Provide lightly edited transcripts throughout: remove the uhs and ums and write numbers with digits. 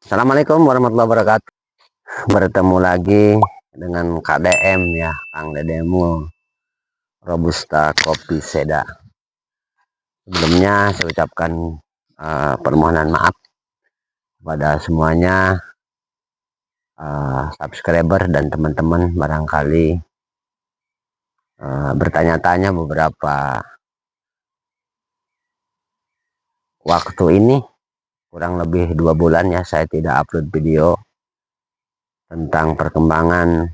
Assalamualaikum warahmatullahi wabarakatuh. Bertemu lagi dengan KDM ya, Kang Dedemu Robusta Kopi Seda. Sebelumnya saya ucapkan permohonan maaf kepada semuanya, subscriber dan teman-teman barangkali bertanya-tanya beberapa waktu ini, kurang lebih 2 bulan ya, saya tidak upload video tentang perkembangan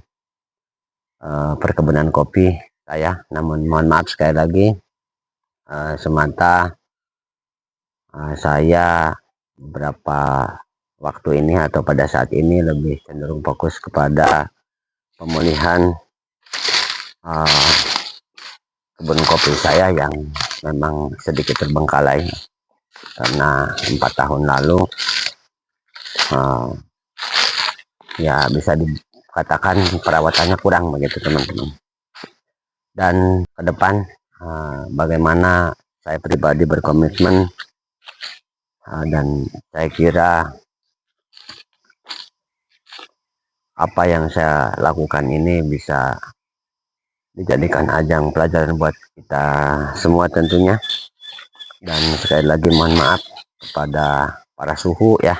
perkebunan kopi saya. Namun mohon maaf sekali lagi, semata saya beberapa waktu ini atau pada saat ini lebih cenderung fokus kepada pemulihan kebun kopi saya yang memang sedikit terbengkalai karena 4 tahun lalu ya bisa dikatakan perawatannya kurang begitu teman-teman. Dan ke depan bagaimana saya pribadi berkomitmen, dan saya kira apa yang saya lakukan ini bisa dijadikan ajang pelajaran buat kita semua tentunya. Dan sekali lagi mohon maaf kepada para suhu ya,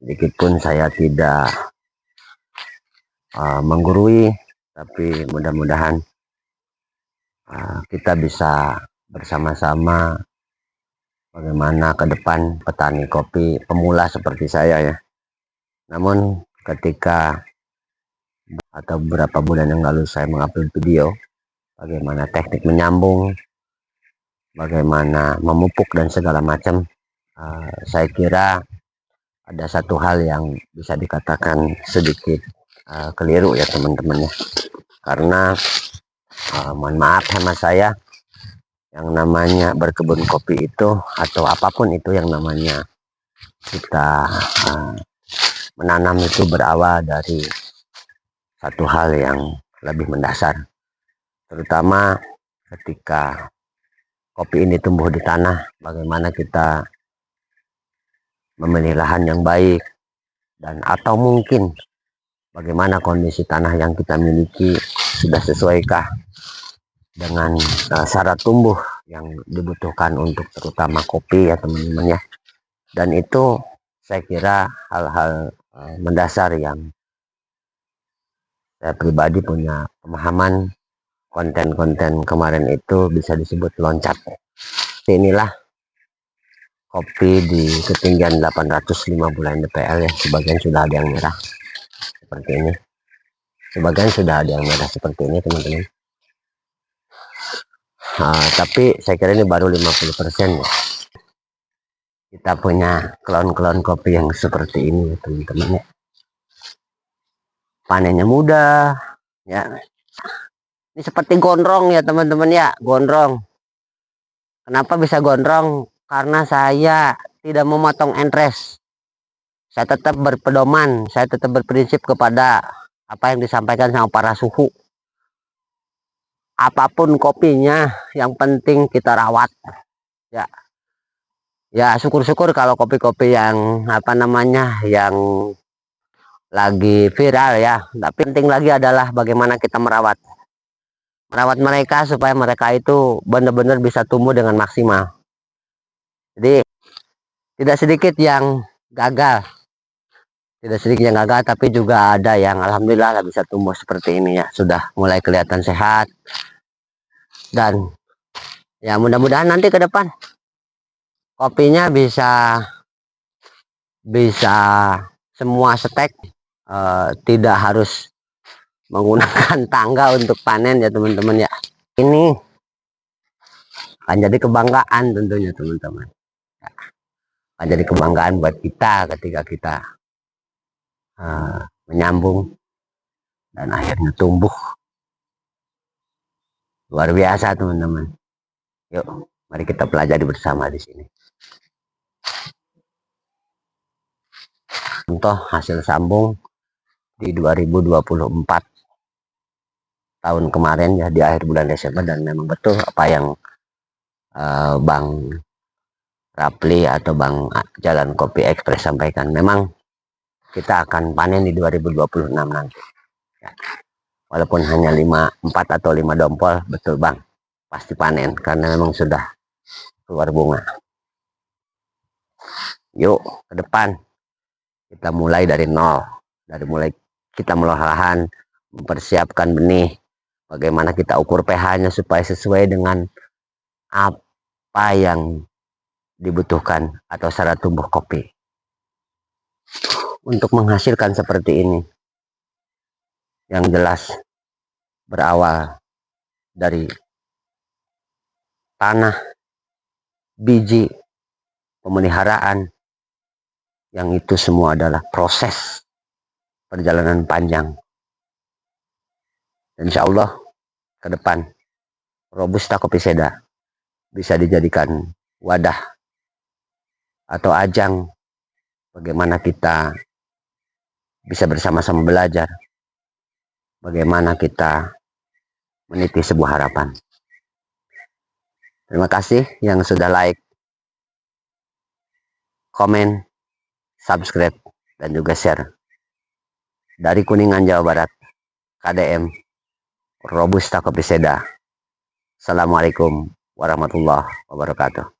sedikitpun saya tidak menggurui, tapi mudah-mudahan kita bisa bersama-sama bagaimana ke depan petani kopi pemula seperti saya ya. Namun ketika atau beberapa bulan yang lalu saya mengupload video bagaimana teknik menyambung, bagaimana memupuk dan segala macam, saya kira ada satu hal yang bisa dikatakan sedikit keliru ya teman-teman ya. Karena mohon maaf sama saya, yang namanya berkebun kopi itu atau apapun itu yang namanya kita menanam itu berawal dari satu hal yang lebih mendasar, terutama ketika kopi ini tumbuh di tanah, bagaimana kita memilih lahan yang baik, dan atau mungkin bagaimana kondisi tanah yang kita miliki sudah sesuaikah dengan syarat tumbuh yang dibutuhkan untuk terutama kopi ya teman-teman ya. Dan itu saya kira hal-hal mendasar yang saya pribadi punya pemahaman. Konten-konten kemarin itu bisa disebut loncat. Inilah kopi di ketinggian 805 bulan DPL ya, sebagian sudah ada yang merah seperti ini, sebagian sudah ada yang merah seperti ini teman-teman. Tapi saya kira ini baru 50% ya. Kita punya klon-klon kopi yang seperti ini teman-teman ya. Panennya mudah ya. Ini seperti gondrong ya teman-teman ya, gondrong. Kenapa bisa gondrong? Karena saya tidak memotong entres. Saya tetap berpedoman, saya tetap berprinsip kepada apa yang disampaikan sama para suhu. Apapun kopinya, yang penting kita rawat. Ya, ya syukur-syukur kalau kopi-kopi yang apa namanya, yang lagi viral ya. Tapi penting lagi adalah bagaimana kita merawat mereka supaya mereka itu benar-benar bisa tumbuh dengan maksimal. Jadi tidak sedikit yang gagal, tapi juga ada yang alhamdulillah bisa tumbuh seperti ini ya, sudah mulai kelihatan sehat. Dan ya mudah-mudahan nanti ke depan kopinya bisa semua stek, tidak harus menggunakan tangga untuk panen ya teman-teman ya. Ini akan jadi kebanggaan tentunya teman-teman ya. Akan jadi kebanggaan buat kita ketika kita menyambung dan akhirnya tumbuh luar biasa teman-teman. Yuk mari kita pelajari bersama di sini. Contoh hasil sambung di 2024 tahun kemarin ya, di akhir bulan Desember. Dan memang betul apa yang Bang Rapli atau Bang Jalan Kopi Express sampaikan. Memang kita akan panen di 2026 nanti. Ya. Walaupun hanya 4 atau 5 dompol, betul Bang, pasti panen karena memang sudah keluar bunga. Yuk ke depan, kita mulai dari nol, mulai kita melolah lahan, mempersiapkan benih, bagaimana kita ukur pH-nya supaya sesuai dengan apa yang dibutuhkan atau syarat tumbuh kopi. Untuk menghasilkan seperti ini, yang jelas berawal dari tanah, biji, pemeliharaan, yang itu semua adalah proses perjalanan panjang. Insya Allah ke depan Robusta Kopi Seda bisa dijadikan wadah atau ajang bagaimana kita bisa bersama-sama belajar, bagaimana kita meniti sebuah harapan. Terima kasih yang sudah like, komen, subscribe, dan juga share. Dari Kuningan, Jawa Barat, KDM Robusta Kopi Seda. Assalamualaikum warahmatullahi wabarakatuh.